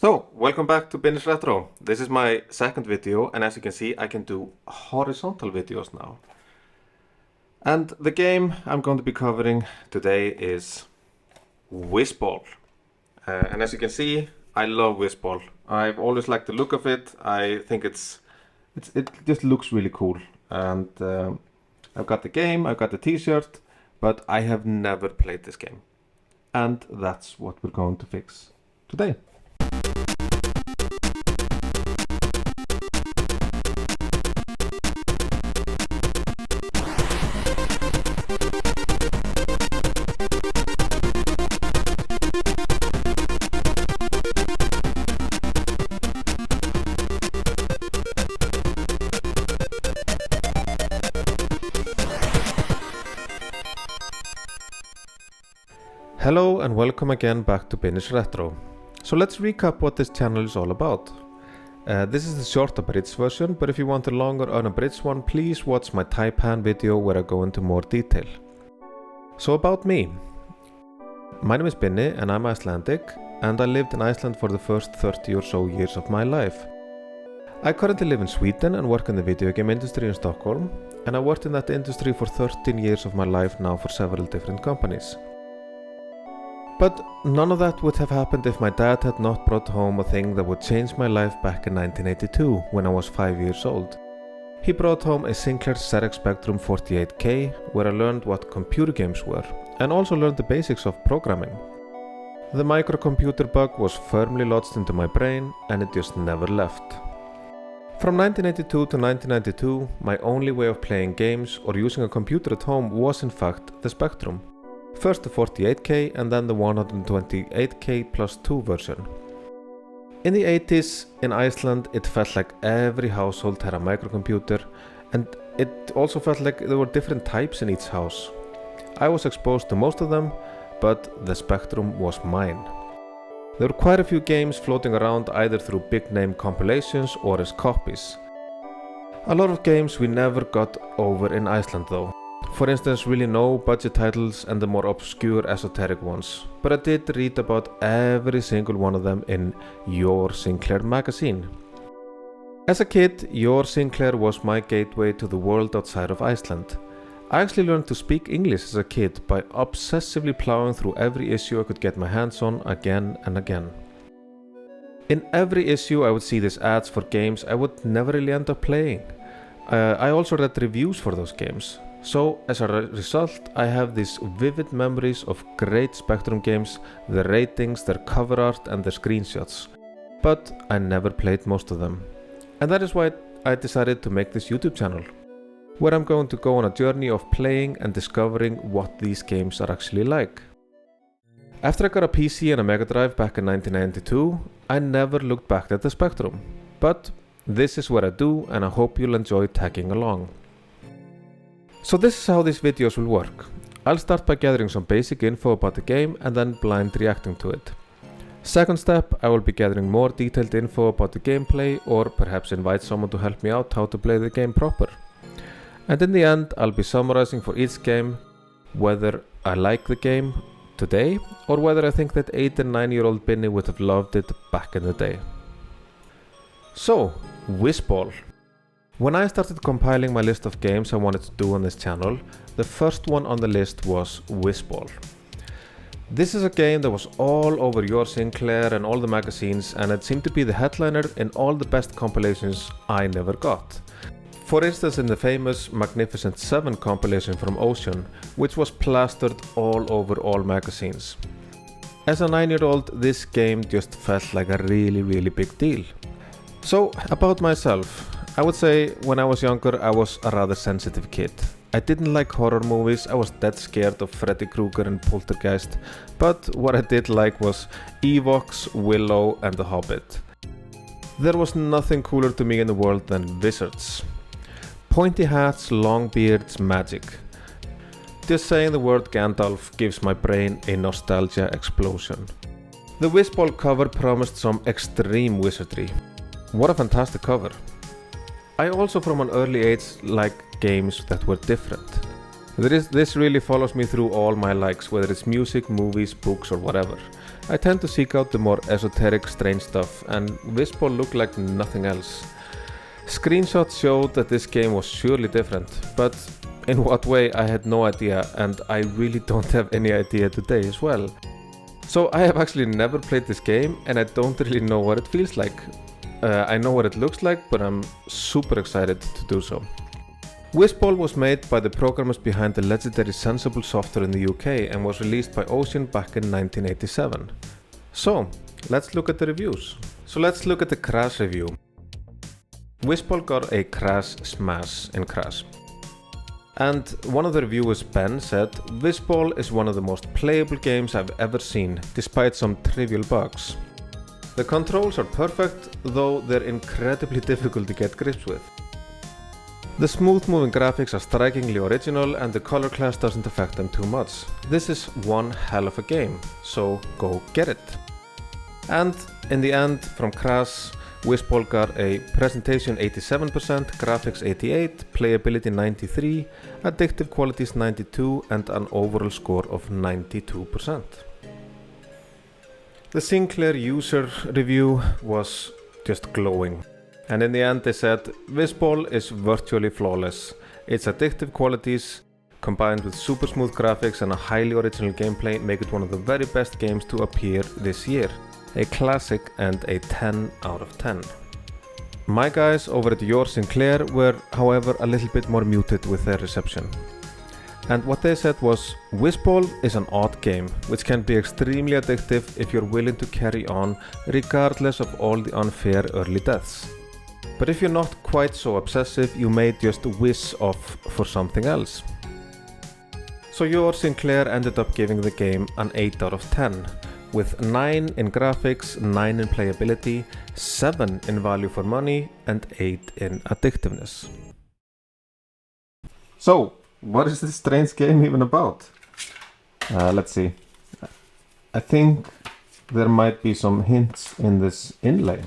So, welcome back to Binni's Retro. This is my second video, and as you can see, I can do horizontal videos now. And the game I'm going to be covering today is Wizball. And as you can see, I love Wizball. I've always liked the look of it. I think it just looks really cool. And I've got the game, I've got the t-shirt, but I have never played this game. And that's what we're going to fix today. Hello and welcome again back to Binni's Retro. So let's recap what this channel is all about. This is the short abridged version, but if you want a longer unabridged one, please watch my Taipan video where I go into more detail. So about me. My name is Binni and I'm Icelandic, and I lived in Iceland for the first 30 or so years of my life. I currently live in Sweden and work in the video game industry in Stockholm, and I worked in that industry for 13 years of my life now for several different companies. But none of that would have happened if my dad had not brought home a thing that would change my life back in 1982 when I was 5 years old. He brought home a Sinclair ZX Spectrum 48K where I learned what computer games were and also learned the basics of programming. The microcomputer bug was firmly lodged into my brain and it just never left. From 1982 to 1992, my only way of playing games or using a computer at home was in fact the Spectrum. First the 48K and then the 128K plus 2 version. In the 80s in Iceland it felt like every household had a microcomputer, and it also felt like there were different types in each house. I was exposed to most of them, but the Spectrum was mine. There were quite a few games floating around either through big name compilations or as copies. A lot of games we never got over in Iceland though. For instance, really no budget titles and the more obscure esoteric ones, but I did read about every single one of them in Your Sinclair magazine. As a kid, Your Sinclair was my gateway to the world outside of Iceland. I actually learned to speak English as a kid by obsessively plowing through every issue I could get my hands on again and again. In every issue I would see these ads for games I would never really end up playing. I also read reviews for those games. So, as a result, I have these vivid memories of great Spectrum games, their ratings, their cover art and their screenshots. But I never played most of them. And that is why I decided to make this YouTube channel, where I'm going to go on a journey of playing and discovering what these games are actually like. After I got a PC and a Mega Drive back in 1992, I never looked back at the Spectrum. But this is what I do, and I hope you'll enjoy tagging along. So this is how these videos will work. I'll start by gathering some basic info about the game and then blind reacting to it. Second step, I will be gathering more detailed info about the gameplay or perhaps invite someone to help me out how to play the game proper. And in the end, I'll be summarizing for each game whether I like the game today or whether I think that 8 and 9-year-old Binni would have loved it back in the day. So, Wizball. When I started compiling my list of games I wanted to do on this channel, the first one on the list was Wizball. This is a game that was all over Your Sinclair and all the magazines, and it seemed to be the headliner in all the best compilations I never got. For instance, in the famous Magnificent 7 compilation from Ocean, which was plastered all over all magazines. As a 9-year-old, this game just felt like a really big deal. So, about myself. I would say when I was younger I was a rather sensitive kid. I didn't like horror movies, I was dead scared of Freddy Krueger and Poltergeist, but what I did like was Evox, Willow and The Hobbit. There was nothing cooler to me in the world than wizards. Pointy hats, long beards, magic. Just saying the word Gandalf gives my brain a nostalgia explosion. The Wizball cover promised some extreme wizardry. What a fantastic cover. I also from an early age liked games that were different. This really follows me through all my likes, whether it's music, movies, books or whatever. I tend to seek out the more esoteric, strange stuff, and Wizball looked like nothing else. Screenshots showed that this game was surely different, but in what way I had no idea, and I really don't have any idea today as well. So I have actually never played this game, and I don't really know what it feels like. I know what it looks like, but I'm super excited to do so. Wizball was made by the programmers behind the legendary Sensible software in the UK and was released by Ocean back in 1987. So, let's look at the reviews. So let's look at the Crash review. Wizball got a Crash Smash in Crash. And one of the reviewers, Ben, said, Wizball is one of the most playable games I've ever seen, despite some trivial bugs. The controls are perfect, though they're incredibly difficult to get grips with. The smooth moving graphics are strikingly original and the color class doesn't affect them too much. This is one hell of a game, so go get it. And in the end, from Crash, Wizball got a presentation 87%, graphics 88%, playability 93%, addictive qualities 92% and an overall score of 92%. The Sinclair user review was just glowing. And in the end they said, Wizball is virtually flawless. Its addictive qualities, combined with super smooth graphics and a highly original gameplay, make it one of the very best games to appear this year. A classic and a 10 out of 10. My guys over at Your Sinclair were, however, a little bit more muted with their reception. And what they said was, Wizball is an odd game, which can be extremely addictive if you're willing to carry on, regardless of all the unfair early deaths. But if you're not quite so obsessive, you may just whiz off for something else. So Your Sinclair ended up giving the game an 8 out of 10, with 9 in graphics, 9 in playability, 7 in value for money, and 8 in addictiveness. So, what is this strange game even about? Let's see. I think there might be some hints in this inlay.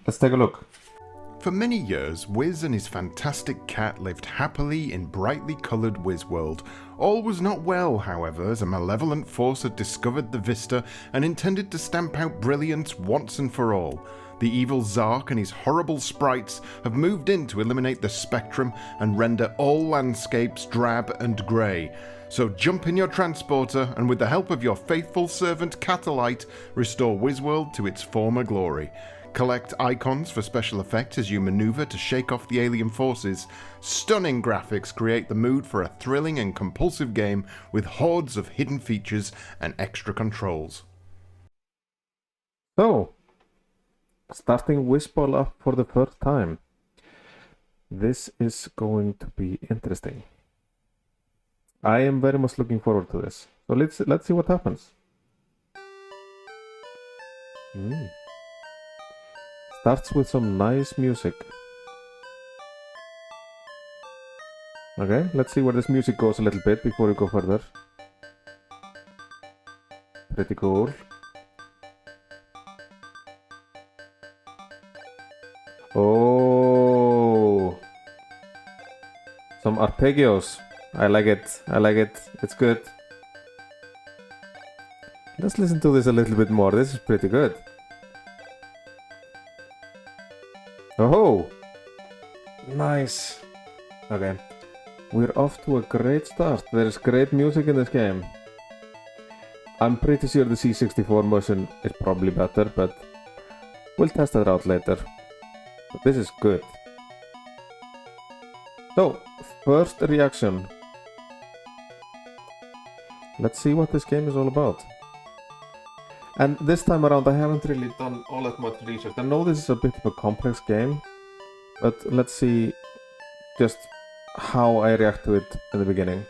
Let's take a look. For many years, Wiz and his fantastic cat lived happily in brightly coloured Wizworld. All was not well, however, as a malevolent force had discovered the vista and intended to stamp out brilliance once and for all. The evil Zark and his horrible sprites have moved in to eliminate the spectrum and render all landscapes drab and grey. So jump in your transporter and with the help of your faithful servant Catalite, restore Wizworld to its former glory. Collect icons for special effects as you maneuver to shake off the alien forces. Stunning graphics create the mood for a thrilling and compulsive game with hordes of hidden features and extra controls. So, starting Wizball up for the first time. This is going to be interesting. I am very much looking forward to this. So let's see what happens. Starts with some nice music. Okay, let's see where this music goes a little bit before we go further. Pretty cool. Oh, some arpeggios. I like it. I like it. It's good. Let's listen to this a little bit more. This is pretty good. Oh, nice. Okay, we're off to a great start. There's great music in this game. I'm pretty sure the C64 version is probably better, but we'll test that out later. But this is good. So, first reaction. Let's see what this game is all about. And this time around I haven't really done all that much research. I know this is a bit of a complex game, but let's see just how I react to it in the beginning.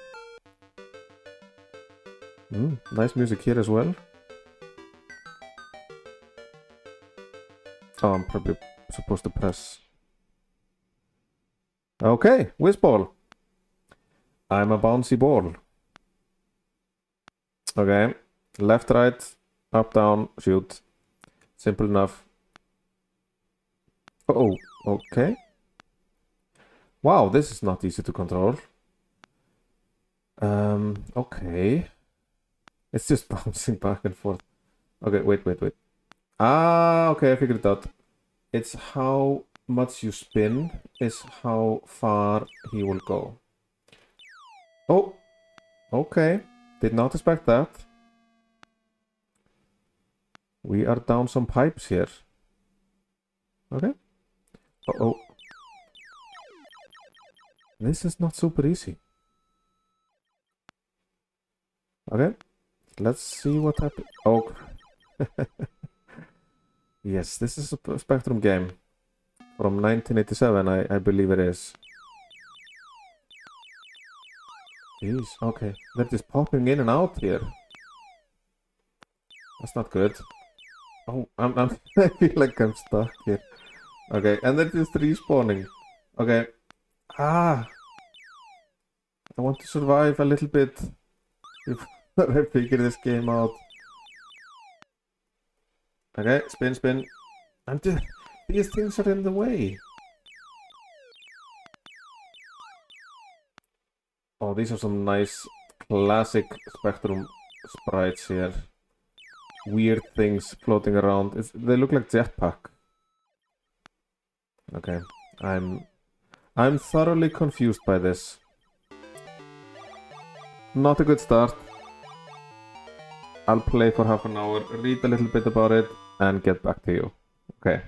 Nice music here as well. Oh, I'm probably supposed to press. Okay, Wizball. I'm a bouncy ball. Okay, left, right, up, down, shoot. Simple enough. Oh, okay. Wow, this is not easy to control. Okay. It's just bouncing back and forth. Okay, wait. Ah, okay, I figured it out. It's how much you spin is how far he will go. Oh, okay. Did not expect that. We are down some pipes here. Okay. Uh-oh. This is not super easy. Okay. Let's see what happens. Oh. Yes, this is a Spectrum game. From 1987, I believe it is. Jeez, okay. They're just popping in and out here. That's not good. Oh, I feel like I'm stuck here. Okay, and they're just respawning. Okay. Ah! I want to survive a little bit before I figure this game out. Okay, spin. These things are in the way. Oh, these are some nice classic Spectrum sprites here. Weird things floating around. They look like jetpack. Okay, I'm thoroughly confused by this. Not a good start. I'll play for half an hour, read a little bit about it, and get back to you. Okay.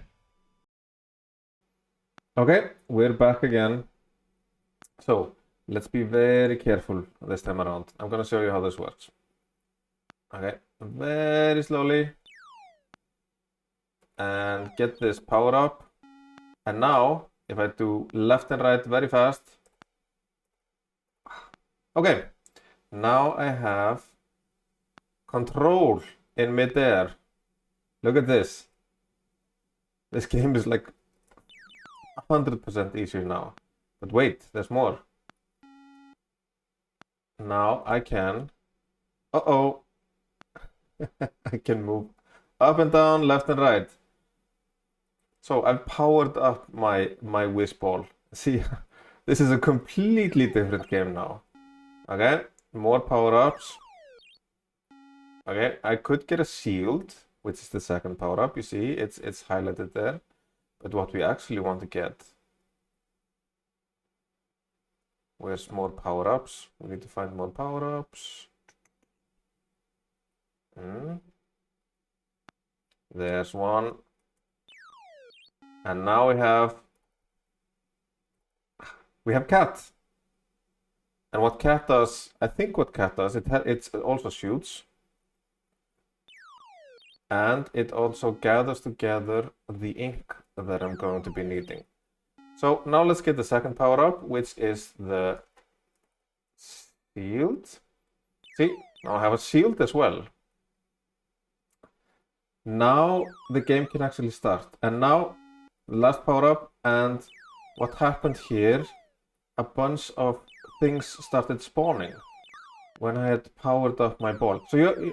Okay, we're back again. So, let's be very careful this time around. I'm gonna show you how this works. Okay, very slowly. And get this power up. And now, if I do left and right very fast. Okay, now I have control in midair. Look at this. This game is like 100% easier now. But wait, there's more. Now I can... Uh-oh. I can move up and down, left and right. So I've powered up my Wizball. See, this is a completely different game now. Okay, more power-ups. Okay, I could get a shield, which is the second power-up. You see, it's highlighted there. But what we actually want to get... Where's more power-ups? We need to find more power-ups. There's one. And now we have cat. And what cat does, I think what cat does, it also shoots. And it also gathers together the ink that I'm going to be needing. So now let's get the second power up, which is the shield. See, now I have a shield as well. Now the game can actually start. And now the last power up, and what happened here, a bunch of things started spawning when I had powered up my ball. So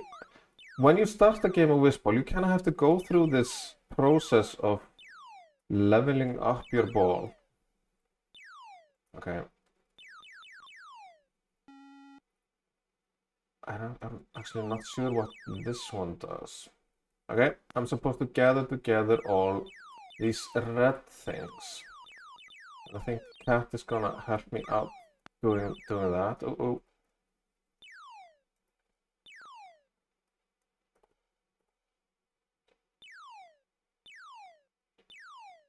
when you start the game of Wizball, you kind of have to go through this process of leveling up your ball. Okay. I'm actually not sure what this one does. Okay, I'm supposed to gather together all these red things. I think cat is gonna help me out doing that. Oh.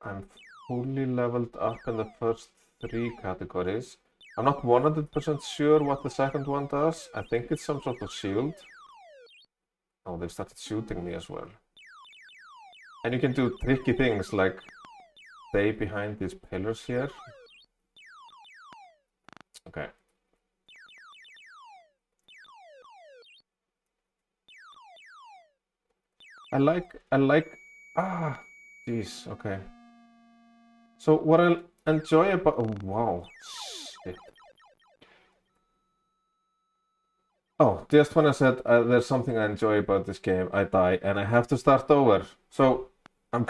I'm fully leveled up in the first 3 categories. I'm not 100% sure what the second one does. I think it's some sort of shield. Oh, they started shooting me as well. And you can do tricky things like stay behind these pillars here. Okay. I like, jeez, okay. So what I enjoy about, oh, wow, shit. Oh, just when I said there's something I enjoy about this game, I die and I have to start over. So I'm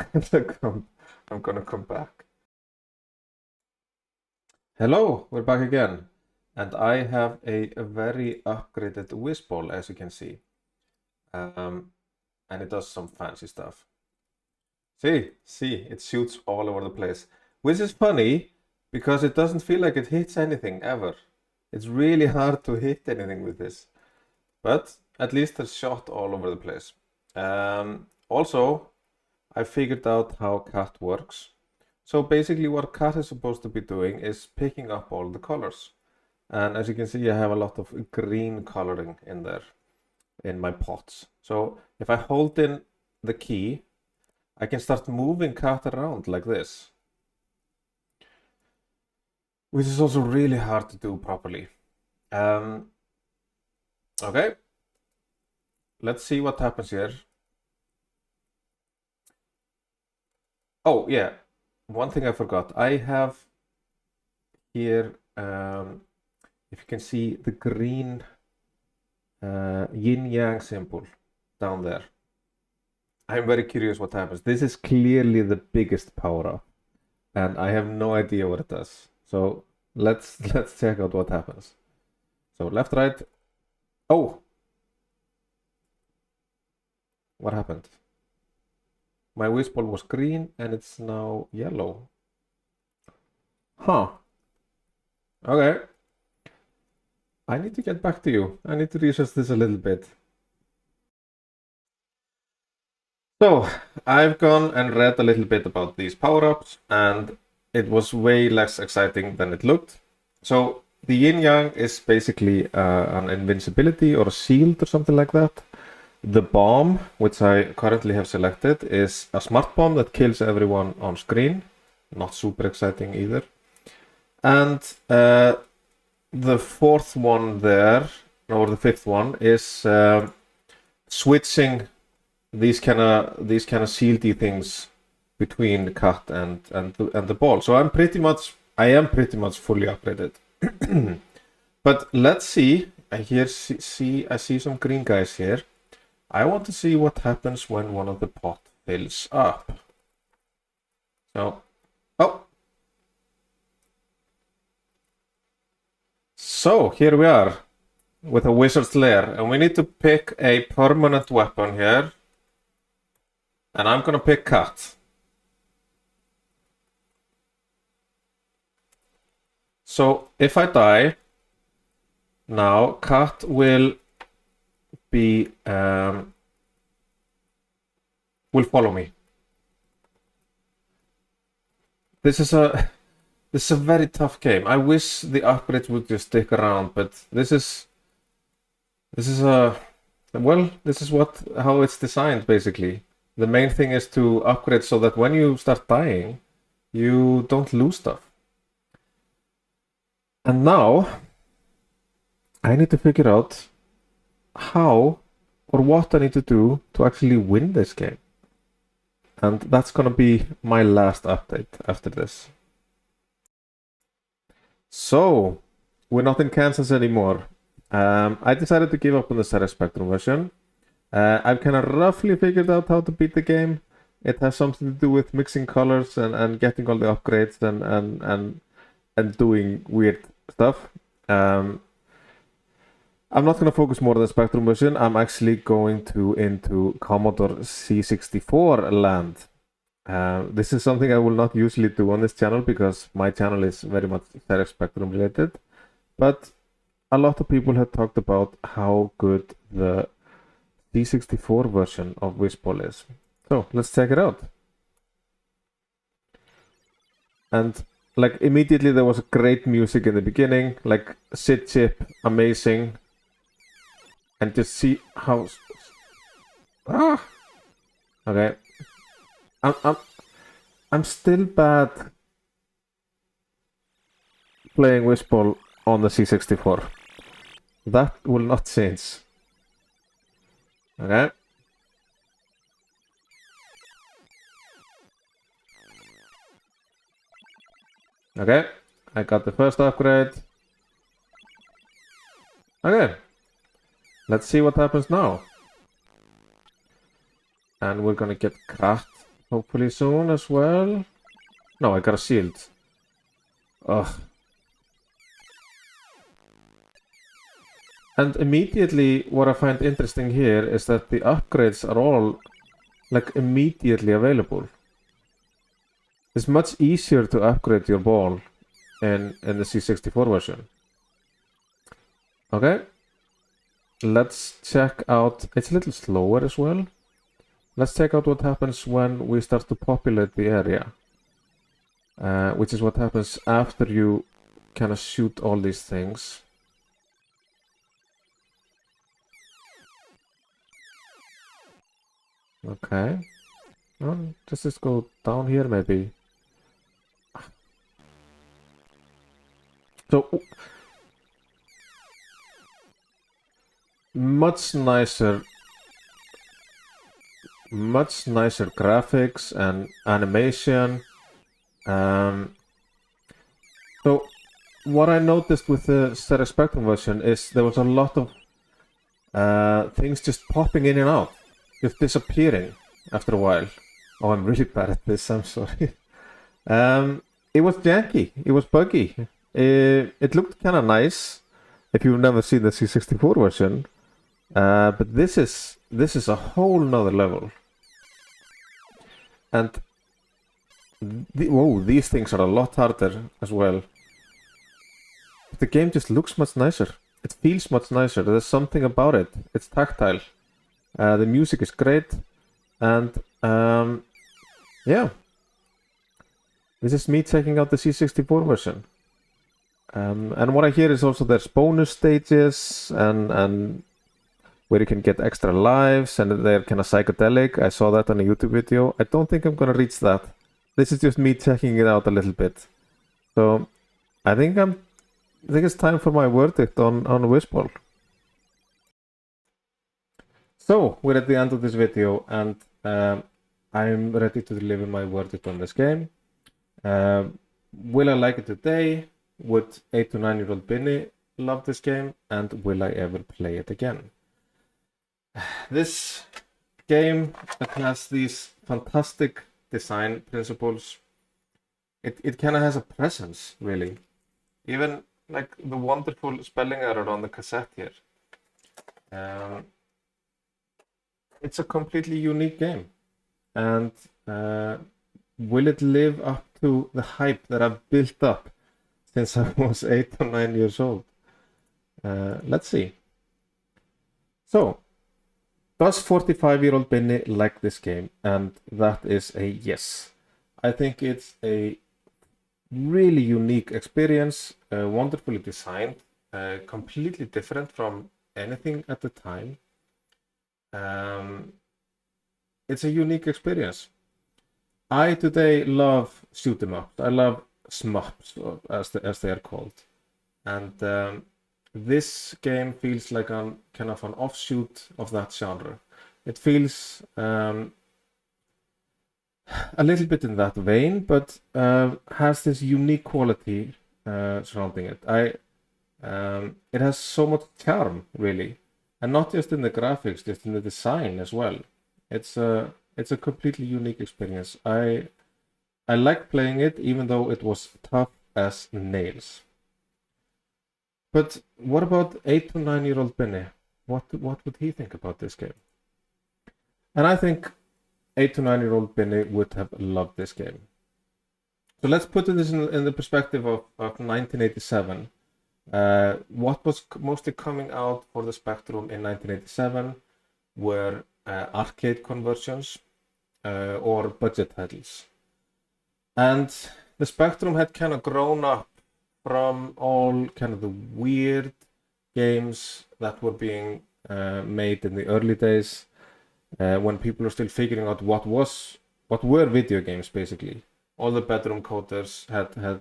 gonna come back. Hello, we're back again. And I have a very upgraded Wizball, as you can see. and it does some fancy stuff. See, it shoots all over the place, which is funny because it doesn't feel like it hits anything ever. It's really hard to hit anything with this, but at least it's shot all over the place. Also, I figured out how cat works. So basically what cat is supposed to be doing is picking up all the colors. And as you can see, I have a lot of green coloring in there, in my pots. So if I hold in the key, I can start moving cat around like this, which is also really hard to do properly. Okay, let's see what happens here. Oh yeah, one thing I forgot. I have here, if you can see the green yin-yang symbol down there. I'm very curious what happens. This is clearly the biggest power-up, and I have no idea what it does. So let's check out what happens. So left, right. Oh! What happened? My Wizball was green and it's now yellow. Huh. Okay. I need to get back to you. I need to research this a little bit. So, I've gone and read a little bit about these power-ups, and it was way less exciting than it looked. So, the yin-yang is basically an invincibility or a shield or something like that. The bomb, which I currently have selected, is a smart bomb that kills everyone on screen. Not super exciting either. And the fourth one there, or the fifth one, is switching these kind of shieldy things between the cat and the ball. So I am pretty much fully upgraded. But let's see. I see some green guys here. I want to see what happens when one of the pot fills up. So, oh. So here we are with a wizard's lair, and we need to pick a permanent weapon here. And I'm gonna pick cat. So if I die, now cat will be will follow me. This is a very tough game. I wish the upgrades would just stick around, but this is how it's designed basically. The main thing is to upgrade so that when you start dying, you don't lose stuff. And now I need to figure out how or what I need to do to actually win this game. And that's gonna be my last update after this. So, we're not in Kansas anymore. I decided to give up on the Zero Spectrum version. I've kind of roughly figured out how to beat the game. It has something to do with mixing colors and getting all the upgrades and doing weird stuff. I'm not going to focus more on the Spectrum version. I'm actually going into Commodore C64 land. This is something I will not usually do on this channel because my channel is very much Zero Spectrum related. But a lot of people have talked about how good the C64 version of Wizball is. So let's check it out. And like immediately there was great music in the beginning, like Sid Chip, amazing. And just see how okay. I'm still bad playing Wizball on the C64. That will not change. Okay. Okay, I got the first upgrade. Okay. Let's see what happens now. And we're gonna get cat hopefully soon as well. No, I got a shield. Ugh. And immediately, what I find interesting here is that the upgrades are all like immediately available. It's much easier to upgrade your ball in the C64 version. Okay, let's check out. It's a little slower as well. Let's check out what happens when we start to populate the area, which is what happens after you kind of shoot all these things. Okay. Well, just go down here maybe. So much nicer graphics and animation. So what I noticed with the Stereo Spectrum version is there was a lot of things just popping in and out, just disappearing after a while. Oh, I'm really bad at this, I'm sorry. It was janky, it was buggy. It looked kind of nice if you've never seen the C64 version, but this is a whole nother level. And whoa, these things are a lot harder as well. The game just looks much nicer. It feels much nicer. There's something about it. It's tactile. The music is great, and yeah. This is me checking out the C64 version. And what I hear is also there's bonus stages and where you can get extra lives, and they're kind of psychedelic. I saw that on a YouTube video. I don't think I'm gonna reach that. This is just me checking it out a little bit. So I think it's time for my verdict on Wizball. So we're at the end of this video, and I'm ready to deliver my verdict on this game. Will I like it today? Would 8 to 9-year-old Binni love this game? And will I ever play it again? This game, it has these fantastic design principles. It kind of has a presence, really. Even like the wonderful spelling error on the cassette here. It's a completely unique game. And will it live up to the hype that I've built up since I was 8 or 9 years old? Let's see. So, does 45-year-old Binni like this game? And that is a yes. I think it's a really unique experience, wonderfully designed, completely different from anything at the time. It's a unique experience. I today love shoot 'em ups. I love SMUPs, as they are called, and this game feels like kind of an offshoot of that genre. It feels a little bit in that vein, but has this unique quality surrounding it. It has so much charm, really, and not just in the graphics, just in the design as well. It's a completely unique experience. I like playing it, even though it was tough as nails. But what about 8 to 9-year-old Binni? What would he think about this game? And I think 8 to 9-year-old Binni would have loved this game. So let's put this in the perspective of 1987. What was mostly coming out for the Spectrum in 1987 were arcade conversions or budget titles. And the Spectrum had kind of grown up from all kind of the weird games that were being made in the early days, when people were still figuring out what were video games. Basically, all the bedroom coders had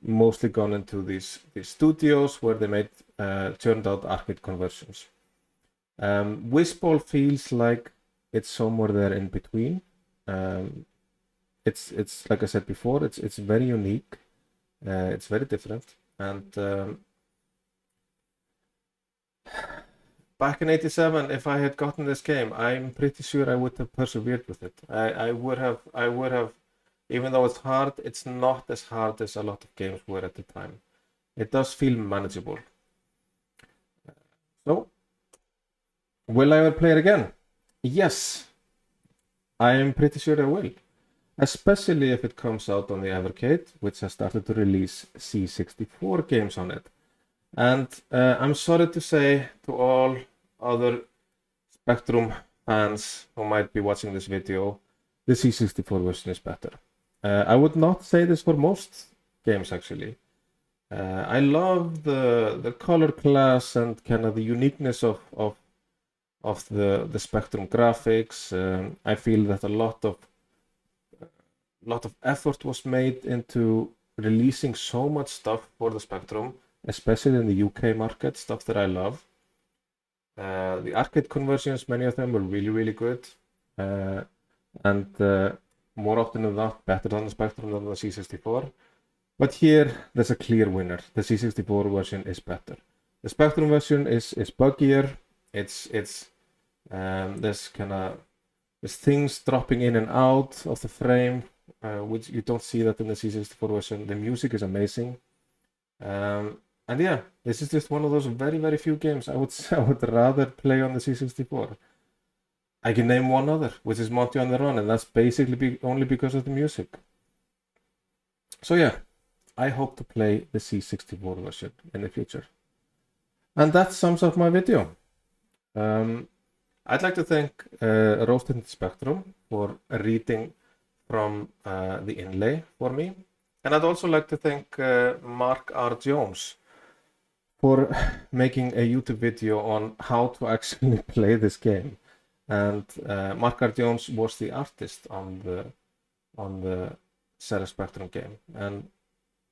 mostly gone into these studios where they churned out arcade conversions. Wizball feels like it's somewhere there in between. It's like I said before, it's very unique. It's very different, and back in '87, if I had gotten this game, I'm pretty sure I would have persevered with it. I would have, even though it's hard, it's not as hard as a lot of games were at the time. It does feel manageable. So, will I ever play it again? Yes, I am pretty sure I will. Especially if it comes out on the Evercade, which has started to release C64 games on it. And I'm sorry to say to all other Spectrum fans who might be watching this video, the C64 version is better. I would not say this for most games actually. I love the color class and kind of the uniqueness of the Spectrum graphics. I feel that a lot of effort was made into releasing so much stuff for the Spectrum, especially in the UK market, stuff that I love. The arcade conversions, many of them were really, really good. And more often than not, better on the Spectrum than the C64. But here, there's a clear winner. The C64 version is better. The Spectrum version is buggier. There's things dropping in and out of the frame, which you don't see that in the C64 version. The music is amazing. And yeah, this is just one of those very, very few games I would rather play on the C64. I can name one other, which is Monty on the Run, and that's basically only because of the music. So yeah, I hope to play the C64 version in the future. And that sums up my video. I'd like to thank Roasted Spectrum for reading from the inlay for me. And I'd also like to thank Mark R. Jones for making a YouTube video on how to actually play this game. And Mark R. Jones was the artist on the Sega Spectrum game, and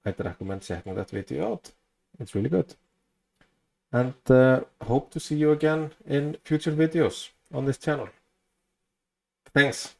I'd recommend checking that video out. It's really good. And hope to see you again in future videos on this channel. Thanks.